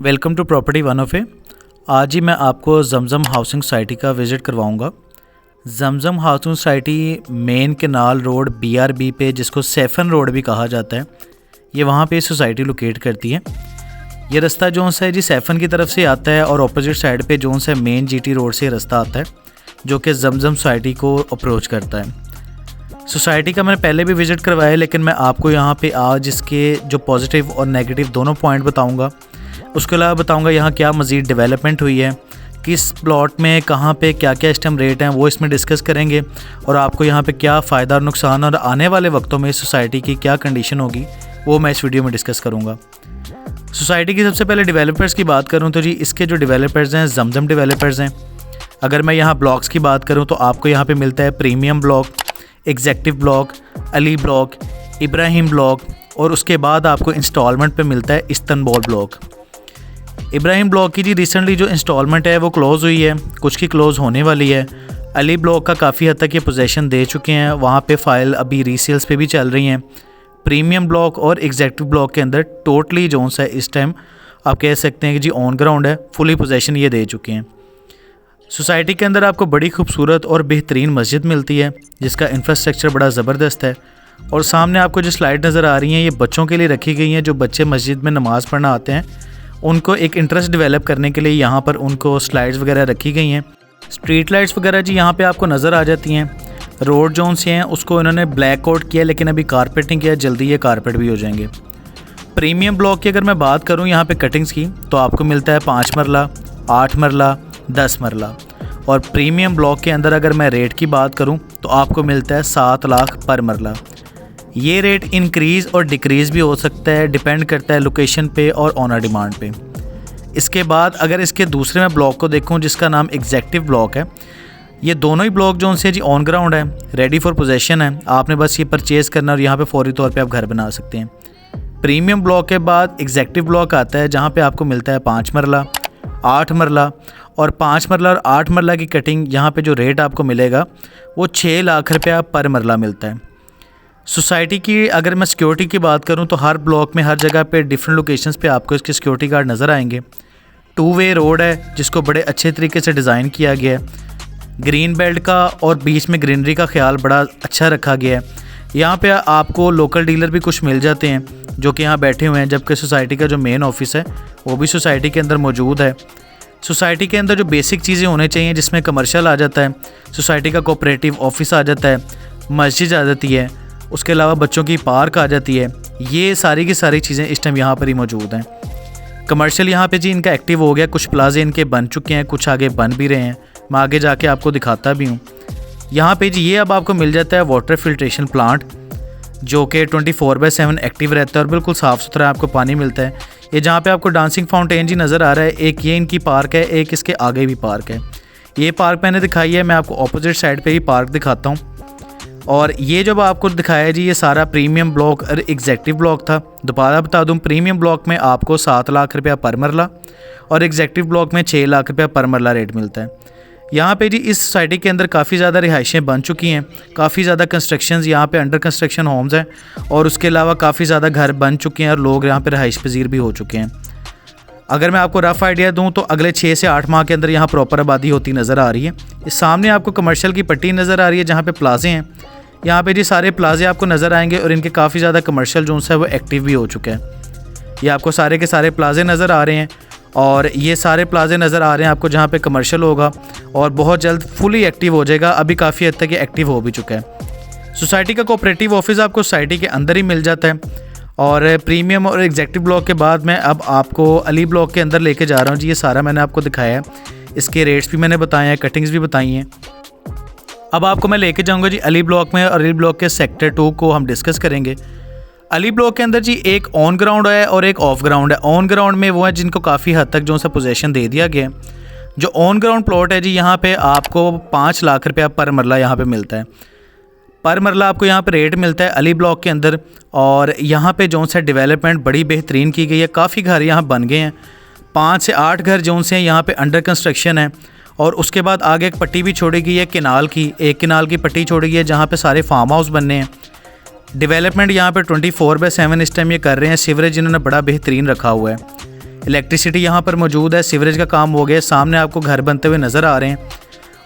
Welcome to property 108। आज ही मैं आपको जमजम हाउसिंग सोसाइटी का विज़िट करवाऊंगा। Zamzam housing society main canal road BRB पे, जिसको सैफन रोड भी कहा जाता है, ये वहाँ पे सोसाइटी लोकेट करती है। ये रास्ता जो है जी सैफन की तरफ से आता है और अपोजिट साइड पे जो है मेन GT रोड से रास्ता आता है जो कि जमजम सोसाइटी को अप्रोच करता है। सोसाइटी का मैंने पहले भी विज़िट करवाया है, लेकिन मैं आपको यहाँ पे आज इसके जो पॉजिटिव और नेगेटिव दोनों पॉइंट बताऊँगा। उसके अलावा बताऊंगा यहाँ क्या मज़ीद डेवलपमेंट हुई है, किस प्लॉट में कहाँ पे क्या क्या इस टाइम रेट हैं, वो इसमें डिस्कस करेंगे। और आपको यहाँ पे क्या फ़ायदा और नुकसान और आने वाले वक्तों में सोसाइटी की क्या कंडीशन होगी, वो मैं इस वीडियो में डिस्कस करूँगा। सोसाइटी की सबसे पहले डेवलपर्स की बात करूँ तो जी इसके जो डेवलपर्स हैं जमजम डेवलपर्स हैं। अगर मैं यहाँ ब्लॉक्स की बात करूँ तो आपको यहाँ पर मिलता है premium block, executive block, Ali block, Ibrahim block, और उसके बाद आपको इंस्टॉलमेंट पे मिलता है इस्तंबुल ब्लॉक। इब्राहिम ब्लॉक की जी रिसेंटली जो इंस्टॉलमेंट है वो क्लोज़ हुई है, कुछ की क्लोज़ होने वाली है। अली ब्लॉक का काफ़ी हद तक ये पोजेसन दे चुके हैं, वहाँ पे फ़ाइल अभी रीसेल्स पे भी चल रही हैं। प्रीमियम ब्लॉक और एग्जेक्टिव ब्लॉक के अंदर टोटली जो है इस टाइम आप कह सकते हैं कि जी ऑन ग्राउंड है, फुली पोजेसन ये दे चुके हैं। सोसाइटी के अंदर आपको बड़ी खूबसूरत और बेहतरीन मस्जिद मिलती है जिसका इंफ्रास्ट्रक्चर बड़ा ज़बरदस्त है। और सामने आपको जो स्लाइड नज़र आ रही हैं ये बच्चों के लिए रखी गई हैं। जो बच्चे मस्जिद में नमाज़ पढ़ना आते हैं उनको एक इंटरेस्ट डेवलप करने के लिए यहाँ पर उनको स्लाइड्स वगैरह रखी गई हैं। स्ट्रीट लाइट्स वगैरह जी यहाँ पे आपको नज़र आ जाती हैं। रोड जोन से हैं उसको इन्होंने ब्लैक कोट किया, लेकिन अभी कारपेटिंग किया, जल्दी ये कारपेट भी हो जाएंगे। प्रीमियम ब्लॉक की अगर मैं बात करूँ यहाँ पे कटिंग्स की तो आपको मिलता है 5 मरला, 8 मरला, 10 मरला। और प्रीमियम ब्लॉक के अंदर अगर मैं रेट की बात करूँ तो आपको मिलता है 7 लाख पर मरला। ये रेट इंक्रीज़ और डिक्रीज़ भी हो सकता है, डिपेंड करता है लोकेशन पे और ऑनर डिमांड पे। इसके बाद अगर इसके दूसरे मैं ब्लॉक को देखूं जिसका नाम एग्जेक्टिव ब्लॉक है, ये दोनों ही ब्लॉक जो उनसे जी ऑन ग्राउंड है, रेडी फॉर पोजेसन है। आपने बस ये परचेज़ करना और यहाँ पे फौरी तौर पे आप घर बना सकते हैं। प्रीमियम ब्लॉक के बाद एग्जेक्टिव ब्लॉक आता है जहाँ पर आपको मिलता है 5 मरला, 8 मरला। और 5 मरला और 8 मरला की कटिंग यहाँ पर जो रेट आपको मिलेगा वो 6 लाख रुपया पर मरला मिलता है। सोसाइटी की अगर मैं सिक्योरिटी की बात करूं तो हर ब्लॉक में हर जगह पे डिफरेंट लोकेशंस पे आपको इसके सिक्योरिटी गार्ड नज़र आएंगे। 2 वे रोड है जिसको बड़े अच्छे तरीके से डिज़ाइन किया गया है। ग्रीन बेल्ट का और बीच में ग्रीनरी का ख्याल बड़ा अच्छा रखा गया है। यहाँ पे आपको लोकल डीलर भी कुछ मिल जाते हैं जो कि यहाँ बैठे हुए हैं, जबकि सोसाइटी का जो मेन ऑफिस है वो भी सोसाइटी के अंदर मौजूद है। सोसाइटी के अंदर जो बेसिक चीज़ें होने चाहिए जिसमें कमर्शियल आ जाता है, सोसाइटी का कोऑपरेटिव ऑफिस आ जाता है, मस्जिद आ जाती है, उसके अलावा बच्चों की पार्क आ जाती है। ये सारी की सारी चीज़ें इस टाइम यहाँ पर ही मौजूद हैं। कमर्शियल यहाँ पे जी इनका एक्टिव हो गया, कुछ प्लाजे इनके बन चुके हैं, कुछ आगे बन भी रहे हैं, मैं आगे जाके आपको दिखाता भी हूँ। यहाँ पे जी ये अब आपको मिल जाता है वाटर फिल्ट्रेशन प्लांट जो कि 24/7 एक्टिव रहता है और बिल्कुल साफ़ सुथरा आपको पानी मिलता है। ये जहाँ पर आपको डांसिंग फाउंटेन जी नज़र आ रहा है, एक ये इनकी पार्क है, एक इसके आगे भी पार्क है। ये पार्क मैंने दिखाई है, मैं आपको अपोजिट साइड पर ही पार्क दिखाता हूँ। और ये जब आपको दिखाया जी ये सारा प्रीमियम ब्लॉक और एग्जेक्टिव ब्लॉक था। दोबारा बता दूं, प्रीमियम ब्लॉक में आपको 7 लाख रुपया पर मरला और एग्जेक्टिव ब्लॉक में 6 लाख रुपया पर मरला रेट मिलता है। यहाँ पे जी इस सोसाइटी के अंदर काफ़ी ज़्यादा रिहाइशें बन चुकी हैं, काफ़ी ज़्यादा कंस्ट्रक्शंस यहाँ पे अंडर कंस्ट्रक्शन होम्स हैं और उसके अलावा काफ़ी ज़्यादा घर बन चुके हैं और लोग यहाँ पर रिहाइश पजीर भी हो चुके हैं। अगर मैं आपको रफ़ आइडिया दूं तो अगले 6 से 8 माह के अंदर यहाँ प्रॉपर आबादी होती नज़र आ रही है। इस सामने आपको कमर्शियल की पट्टी नज़र आ रही है जहाँ पे प्लाजे हैं। यहाँ पे जी सारे प्लाजे आपको नज़र आएंगे और इनके काफ़ी ज़्यादा कमर्शियल जोन है वो एक्टिव भी हो चुके हैं। ये आपको सारे के सारे प्लाजे नज़र आ रहे हैं और ये सारे प्लाजे नज़र आ रहे हैं आपको जहाँ पे कमर्शियल होगा और बहुत जल्द फुली एक्टिव हो जाएगा। अभी काफ़ी हद तक ये एक्टिव हो भी चुका है। सोसाइटी का कोऑपरेटिव ऑफिस आपको सोसाइटी के अंदर ही मिल जाता है। और प्रीमियम और एग्जेक्टिव ब्लॉक के बाद मैं अब आपको अली ब्लॉक के अंदर लेके जा रहा हूँ जी। ये सारा मैंने आपको दिखाया है, इसके रेट्स भी मैंने बताए हैं, कटिंग्स भी बताई हैं। अब आपको मैं लेके जाऊंगा जी अली ब्लॉक में और अली ब्लॉक के सेक्टर 2 को हम डिस्कस करेंगे। अली ब्लॉक के अंदर जी एक ऑन ग्राउंड है और एक ऑफ ग्राउंड है। ऑन ग्राउंड में वो है जिनको काफ़ी हद तक जो सा पोजीशन दे दिया गया है। जो ऑन ग्राउंड प्लॉट है जी यहाँ पे आपको 5 लाख रुपया पर मरला यहाँ पे मिलता है। पर मरला आपको यहाँ पे रेट मिलता है अली ब्लॉक के अंदर। और यहाँ पे जो सा डेवलपमेंट बड़ी बेहतरीन की गई है, काफ़ी घर यहाँ बन गए हैं। 5 से 8 घर जो से यहाँ पे अंडर कंस्ट्रक्शन है। और उसके बाद आगे एक पट्टी भी छोड़ी गई है किनाल की, एक किनाल की पट्टी छोड़ी गई है जहाँ पे सारे फार्म हाउस बनने हैं। डेवलपमेंट यहाँ पे 24/7 इस टाइम ये कर रहे हैं। सीवरेज इन्होंने बड़ा बेहतरीन रखा हुआ है। इलेक्ट्रिसिटी यहाँ पर मौजूद है, सीवरेज का काम हो गया, सामने आपको घर बनते हुए नज़र आ रहे हैं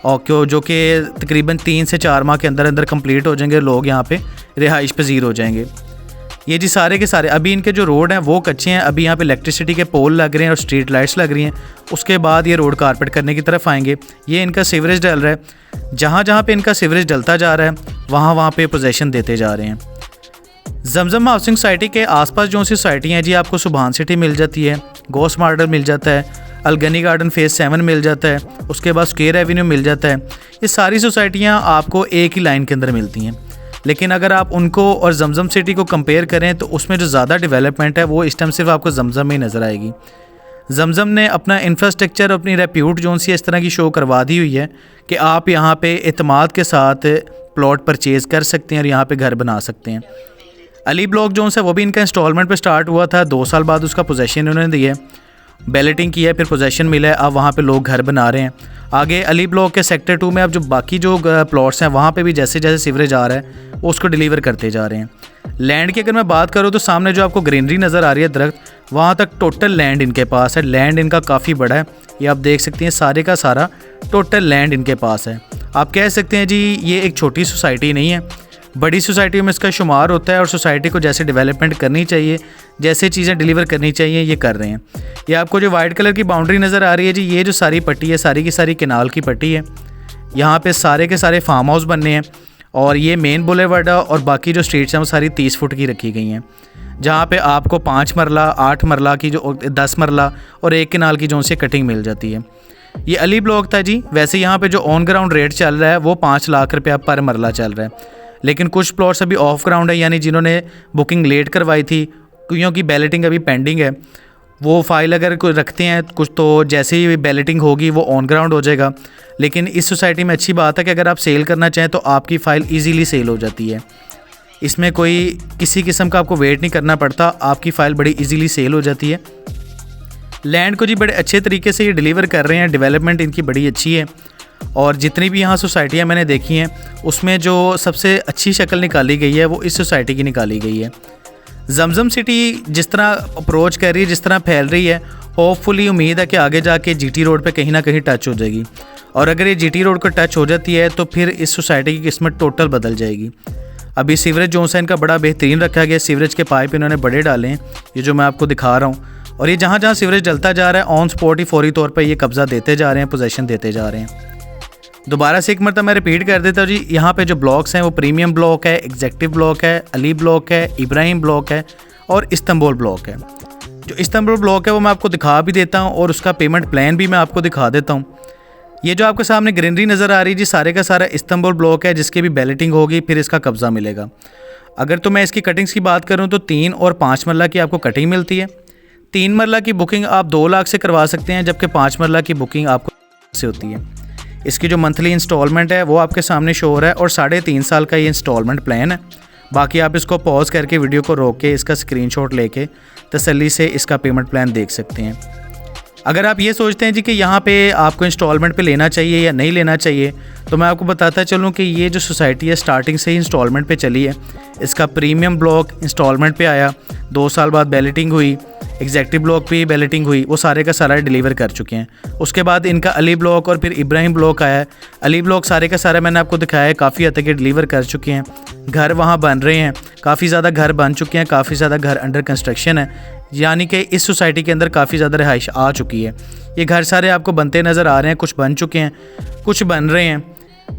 और क्यों जो कि तकरीबन 3 से 4 माह के अंदर अंदर कंप्लीट हो जाएंगे, लोग यहाँ पे रिहाइश पजीर हो जाएंगे। ये जी सारे के सारे अभी इनके जो रोड हैं वो कच्चे हैं, अभी यहाँ पे इलेक्ट्रिसिटी के पोल लग रहे हैं और स्ट्रीट लाइट्स लग रही हैं, उसके बाद ये रोड कारपेट करने की तरफ आएंगे। ये इनका सीवरेज डल रहा है, जहाँ जहाँ पे इनका सीवरेज डलता जा रहा है वहाँ पे पोजेसन देते जा रहे हैं। जमजम हाउसिंग सोसाइटी के आसपास जो सी सोसाइटियाँ हैं जी, आपको सुभान सिटी मिल जाती है, गोस्ट मॉडल मिल जाता है, अलगनी गार्डन फेज़ 7 मिल जाता है, उसके बाद स्क्वायर एवेन्यू मिल जाता है। ये सारी सोसाइटियाँ आपको एक ही लाइन के अंदर मिलती हैं। लेकिन अगर आप उनको और जमजम सिटी को कंपेयर करें तो उसमें जो ज़्यादा डेवलपमेंट है वो इस टाइम सिर्फ आपको जमजम में ही नज़र आएगी। जमजम ने अपना इंफ्रास्ट्रक्चर, अपनी रेप्यूट जो सी इस तरह की शो करवा दी हुई है कि आप यहाँ पे एतमाद के साथ प्लॉट परचेज़ कर सकते हैं और यहाँ पे घर बना सकते हैं। अली ब्लॉक जो है वो भी इनका इंस्टॉलमेंट पे स्टार्ट हुआ था, 2 साल बाद उसका पोजेसन उन्होंने दिया है, बैलेटिंग किया है, फिर पोजेसन मिला है, अब वहाँ पे लोग घर बना रहे हैं। आगे अली ब्लॉक के सेक्टर 2 में अब जो बाकी जो प्लॉट्स हैं वहाँ पे भी जैसे जैसे सीवरेज आ रहा है वो उसको डिलीवर करते जा रहे हैं। लैंड की अगर मैं बात करूँ तो सामने जो आपको ग्रीनरी नज़र आ रही है, दरख्त, वहाँ तक टोटल लैंड इनके पास है। लैंड इनका काफ़ी बड़ा है, ये आप देख सकते हैं, सारे का सारा टोटल लैंड इनके पास है। आप कह सकते हैं जी ये एक छोटी सोसाइटी नहीं है, बड़ी सोसाइटी में इसका शुमार होता है और सोसाइटी को जैसे डेवलपमेंट करनी चाहिए, जैसे चीज़ें डिलीवर करनी चाहिए, ये कर रहे हैं। ये आपको जो वाइट कलर की बाउंड्री नज़र आ रही है जी, ये जो सारी पट्टी है सारी की सारी केनाल की पट्टी है। यहाँ पे सारे के सारे फार्म हाउस बनने हैं और ये मेन बुलेवार्ड है और बाकी जो स्ट्रीट्स हैं वो सारी 30 फुट की रखी गई हैं, जहाँ पे आपको 5 मरला 8 मरला की जो 10 मरला और 1 केनाल की जो से कटिंग मिल जाती है। ये अली ब्लॉक था जी। वैसे यहाँ पे जो ऑन ग्राउंड रेट चल रहा है वो 5 लाख रुपया पर मरला चल रहा है, लेकिन कुछ प्लॉट्स अभी ऑफ ग्राउंड है, यानी जिन्होंने बुकिंग लेट करवाई थी क्योंकि बैलेटिंग अभी पेंडिंग है, वो फाइल अगर कोई रखते हैं कुछ तो जैसे ही बैलेटिंग होगी वो ऑन ग्राउंड हो जाएगा। लेकिन इस सोसाइटी में अच्छी बात है कि अगर आप सेल करना चाहें तो आपकी फ़ाइल ईजीली सेल हो जाती है, इसमें कोई किसी किस्म का आपको वेट नहीं करना पड़ता, आपकी फ़ाइल बड़ी ईजीली सेल हो जाती है। लैंड को जी बड़े अच्छे तरीके से ये डिलीवर कर रहे हैं, डेवलपमेंट इनकी बड़ी अच्छी है और जितनी भी यहाँ सोसाइटियाँ मैंने देखी हैं उसमें जो सबसे अच्छी शक्ल निकाली गई है वो इस सोसाइटी की निकाली गई है। जमजम सिटी जिस तरह अप्रोच कर रही है, जिस तरह फैल रही है, होपफुली उम्मीद है कि आगे जाके जीटी रोड पे कहीं ना कहीं टच हो जाएगी और अगर ये जीटी रोड को टच हो जाती है तो फिर इस सोसाइटी की किस्मत टोटल बदल जाएगी। अभी सीवरेज जो है इनका बड़ा बेहतरीन रखा गया, सीवरेज के पाइप इन्होंने बड़े डाले हैं, ये जो मैं आपको दिखा रहा हूँ, और ये जहाँ जहाँ सीवरेज डलता जा रहा है ऑन स्पॉट ही फौरी तौर पर ये कब्ज़ा देते जा रहे हैं, पोजेसन देते जा रहे हैं। दोबारा से एक मरतबा मैं रिपीट कर देता हूँ जी, यहाँ पे जो ब्लॉक्स हैं वो प्रीमियम ब्लॉक है, एग्जेक्टिव ब्लॉक है, अली ब्लॉक है, इब्राहिम ब्लॉक है और इस्तांबुल ब्लॉक है। जो इस्तांबुल ब्लॉक है वो मैं आपको दिखा भी देता हूँ और उसका पेमेंट प्लान भी मैं आपको दिखा देता हूँ। ये जो आपके सामने ग्रीनरी नज़र आ रही है जी, सारे का सारा इस्तांबुल ब्लॉक है, जिसकी भी बैलेटिंग होगी फिर इसका कब्ज़ा मिलेगा। अगर तो मैं इसकी कटिंग्स की बात करूँ तो 3 और 5 मरला की आपको कटिंग मिलती है। 3 मरला की बुकिंग आप 2 लाख से करवा सकते हैं, जबकि 5 मरला की बुकिंग आपको से होती है। इसकी जो मंथली इंस्टॉलमेंट है वो आपके सामने शो हो रहा है और 3.5 साल का ये इंस्टॉलमेंट प्लान है। बाकी आप इसको पॉज करके वीडियो को रोक के इसका स्क्रीनशॉट लेके तसल्ली से इसका पेमेंट प्लान देख सकते हैं। अगर आप ये सोचते हैं जी कि यहाँ पे आपको इंस्टॉलमेंट पे लेना चाहिए या नहीं लेना चाहिए, तो मैं आपको बताता चलूँ कि ये जो सोसाइटी है स्टार्टिंग से ही इंस्टॉलमेंट पे चली है। इसका प्रीमियम ब्लॉक इंस्टॉलमेंट पे आया, 2 साल बाद बैलेटिंग हुई, एग्जेक्टिव ब्लॉक पे बैलेटिंग हुई, वो सारे का सारा डिलीवर कर चुके हैं। उसके बाद इनका अली ब्लॉक और फिर इब्राहिम ब्लॉक आया है। अली ब्लॉक सारे का सारा मैंने आपको दिखाया है, काफ़ी हद तक डिलीवर कर चुके हैं, घर वहाँ बन रहे हैं, काफ़ी ज़्यादा घर बन चुके हैं, काफ़ी ज़्यादा घर अंडर कंस्ट्रक्शन है, यानी कि इस सोसाइटी के अंदर काफ़ी ज़्यादा रिहाइश आ चुकी है। ये घर सारे आपको बनते नज़र आ रहे हैं, कुछ बन चुके हैं, कुछ बन रहे हैं।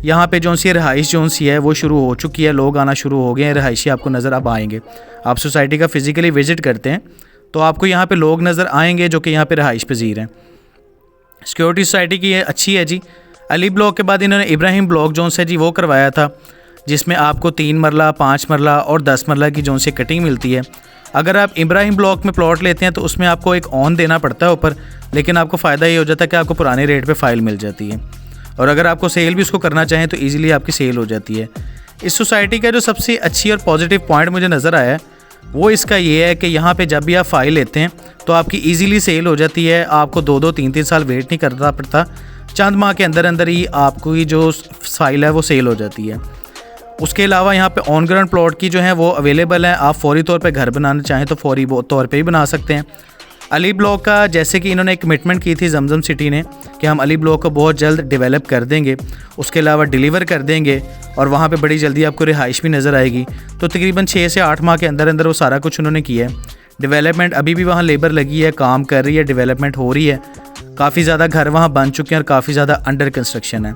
यहाँ पे जो सी रिहाइश जो सी है वो शुरू हो चुकी है, लोग आना शुरू हो गए हैं, रिहायशी आपको नज़र अब आएंगे। आप सोसाइटी का फिज़िकली विज़िट करते हैं तो आपको यहाँ पे लोग नज़र आएंगे जो कि यहाँ पे रिहाइश पजीर हैं। सिक्योरिटी सोसाइटी की ये अच्छी है जी। अली ब्लॉक के बाद इन्होंने इब्राहिम ब्लॉक जो से जी वो करवाया था, जिसमें आपको 3 मरला 5 मरला और 10 मरला की जो से कटिंग मिलती है। अगर आप इब्राहिम ब्लॉक में प्लॉट लेते हैं तो उसमें आपको एक ऑन देना पड़ता है ऊपर, लेकिन आपको फ़ायदा ये हो जाता है कि आपको पुराने रेट पे फ़ाइल मिल जाती है और अगर आपको सेल भी उसको करना चाहें तो ईज़िली आपकी सेल हो जाती है। इस सोसाइटी का जो सबसे अच्छी और पॉजिटिव पॉइंट मुझे नज़र आया है वो इसका ये है कि यहाँ पे जब भी आप फ़ाइल लेते हैं तो आपकी ईज़िली सेल हो जाती है, आपको 2-2 3-3 साल वेट नहीं करना पड़ता, चंद माह के अंदर अंदर ही आपकी जो फाइल है वो सेल हो जाती है। उसके अलावा यहाँ पे ऑन ग्राउंड प्लॉट की जो है वो अवेलेबल है, आप फौरी तौर पे घर बनाना चाहें तो फौरी तौर पे ही बना सकते हैं। अली ब्लॉक का जैसे कि इन्होंने कमिटमेंट की थी जमजम सिटी ने कि हम अली ब्लॉक को बहुत जल्द डेवलप कर देंगे, उसके अलावा डिलीवर कर देंगे और वहाँ पे बड़ी जल्दी आपको रिहाइश भी नज़र आएगी। तो तकरीबन 6 से 8 माह के अंदर अंदर वो सारा कुछ उन्होंने किया है। डेवलपमेंट अभी भी वहाँ लेबर लगी है, काम कर रही है, डेवलपमेंट हो रही है। काफ़ी ज़्यादा घर वहाँ बन चुके हैं और काफ़ी ज़्यादा अंडर कंस्ट्रक्शन है।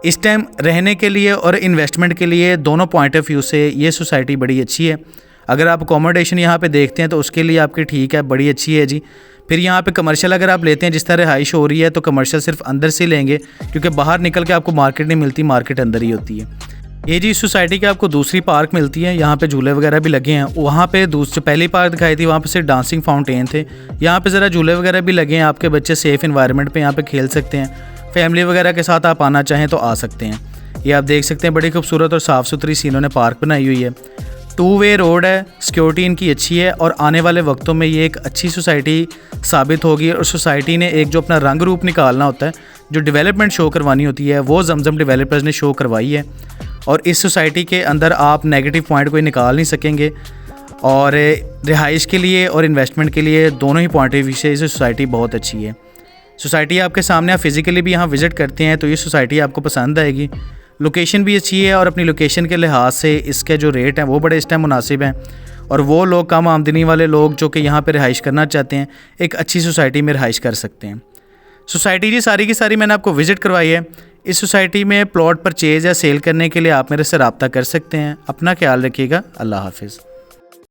इस टाइम रहने के लिए और इन्वेस्टमेंट के लिए दोनों पॉइंट ऑफ व्यू से ये सोसाइटी बड़ी अच्छी है। अगर आप अकोमोडेशन यहाँ पे देखते हैं तो उसके लिए आपकी ठीक है, बड़ी अच्छी है जी। फिर यहाँ पे कमर्शियल अगर आप लेते हैं, जिस तरह रिहाइश हो रही है, तो कमर्शियल सिर्फ अंदर से लेंगे क्योंकि बाहर निकल के आपको मार्केट नहीं मिलती, मार्केट अंदर ही होती है। ये जी सोसाइटी के आपको दूसरी पार्क मिलती है, यहाँ पे झूले वगैरह भी लगे हैं। वहाँ पे जो पहली पार्क दिखाई थी वहाँ पे सिर्फ डांसिंग फाउंटेन थे, यहाँ पे ज़रा झूले वगैरह भी लगे हैं। आपके बच्चे सेफ़ इन्वायरमेंट पे यहाँ पे खेल सकते हैं। फैमिली वगैरह के साथ आप आना चाहें तो आ सकते हैं। ये आप देख सकते हैं बड़ी खूबसूरत और साफ़ सुथरी सी इन्होंने पार्क बनाई हुई है। 2 वे रोड है, सिक्योरिटी इनकी अच्छी है और आने वाले वक्तों में ये एक अच्छी सोसाइटी साबित होगी। और सोसाइटी ने एक जो अपना रंग रूप निकालना होता है, जो डेवलपमेंट शो करवानी होती है, वो जमजम डेवलपर्स ने शो करवाई है। और इस सोसाइटी के अंदर आप नेगेटिव पॉइंट कोई निकाल नहीं सकेंगे। और रिहाइश के लिए और इन्वेस्टमेंट के लिए दोनों ही पॉइंट ऑफ व्यू से ये सोसाइटी बहुत अच्छी है। सोसाइटी आपके सामने, आप फिज़िकली भी यहाँ विज़िट करते हैं तो ये सोसाइटी आपको पसंद आएगी। लोकेशन भी अच्छी है और अपनी लोकेशन के लिहाज से इसके जो रेट हैं वो बड़े इस टाइम मुनासिब हैं। और वो लोग, कम आमदनी वाले लोग जो कि यहाँ पे रिहाइश करना चाहते हैं, एक अच्छी सोसाइटी में रिहाइश कर सकते हैं। सोसाइटी जी सारी की सारी मैंने आपको विज़िट करवाई है। इस सोसाइटी में प्लॉट परचेज़ या सेल करने के लिए आप मेरे से रब्ता कर सकते हैं। अपना ख्याल रखिएगा। अल्लाह हाफिज़।